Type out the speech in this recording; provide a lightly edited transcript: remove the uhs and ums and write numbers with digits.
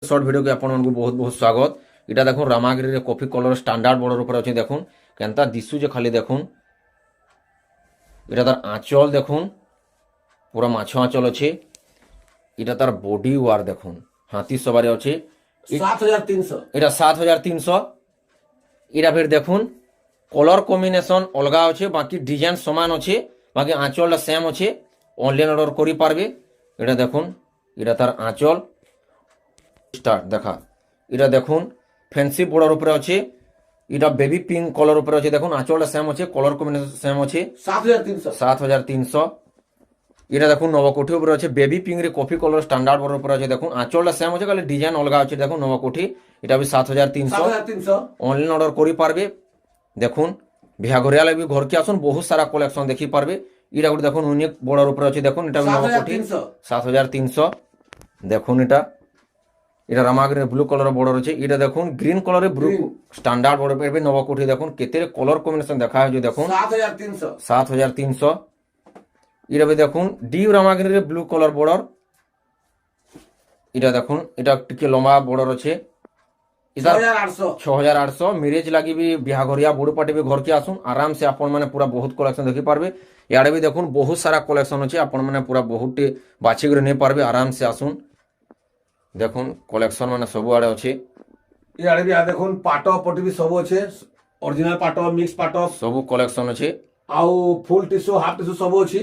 Short ভিডিওকে আপনার বহুত বহুত স্বাগত। এটা দেখুন রামাগিরি কফি কলর স্ট্যান্ডার্ড বর্ডর উপরে আছে। দেখুন কেনতা দিশুছে খালি দেখুন। এটা তার আঁচল দেখুন, পুরা মাছ আঁচল আছে। এটা তার বডি ওয়ার দেখুন, হাতি সবারে আছে। 7300 এটা 7300। এটা ফের দেখুন কলর কম্বিনেসন অলগা আছে, বাকি ডিজাইন সমান আছে, বাকি আঁচলটা সেম আছে। অনলাইন অর্ডর করি পারবে। এটা দেখুন, এটা তার আঁচল স্টার্ট দেখা। এটা দেখুন ফ্যান্সি বর্ডার উপরে আছে। এটা বেবি পিঙ্ক কলর উপরে আছে। দেখুন আঁচলটা সেম আছে, কলর কম্বিনেশন সেম আছে। 7300 7300। এটা দেখুন নবকোঠি উপরে আছে, বেবি পিঙ্ক রে কফি কলর স্ট্যান্ডার্ড বর্ডার উপরে আছে। দেখুন আঁচলটা সেম আছে, খালি ডিজাইন অলগা আছে। দেখুন নবকোঠি, এটা বি 7300। 7300 অনলাইন অর্ডর করি পারবে। দেখুন বিহাঘরিয়া লাগবে ঘরকে আসুন, বহুত সারা কলেকশন দেখি পারবে। এটা গোটে দেখুন অনেক বর্ডার উপরে আছে। দেখুন এটা নবকোঠি 7300। দেখুন এটা রামাগিরি ব্লু কলর বর্ডর আছে। এটা দেখুন গ্রিন কলরে ব্লু স্ট্যান্ডার্ড বর্ডর পেয়ে নবকোঠি। দেখুন কেতে কলর কম্বিনেশন দেখা হয়েছে। দেখুন 7300 7300। এটা দেখুন ডিপ রামাগিরি ব্লু কলর বর্ডর। এটা দেখুন এটা টিকে লম্বা বর্ডর আছে। এটা 6800 6800। ম্যারেজ লাগি বি বিহাঘরিয়া বড় পার্টি বি ঘরকে আসুন আরামসে আপন মানে পুরা বহুত কলেকশন দেখি পারবে। ইয়াড়ে বি দেখুন বহুত সারা কলেকশন আছে, আপন মানে পুরা বহুটি বাছি করে নিয়ে পারবে। আরামসে আসুন, দেখুন কলেকশন মানে ସବୁଆଡ଼େ ଅଛି। ইয়ারে বি দেখুন পাট পটি বি সব আছে, অরিজিনাল পাট, মিক্স পাট, ସବୁ କଲେକ୍ସନ୍ ଅଛି। আউ ফুল টিস্যু, হাফ টিস্যু সব আছে।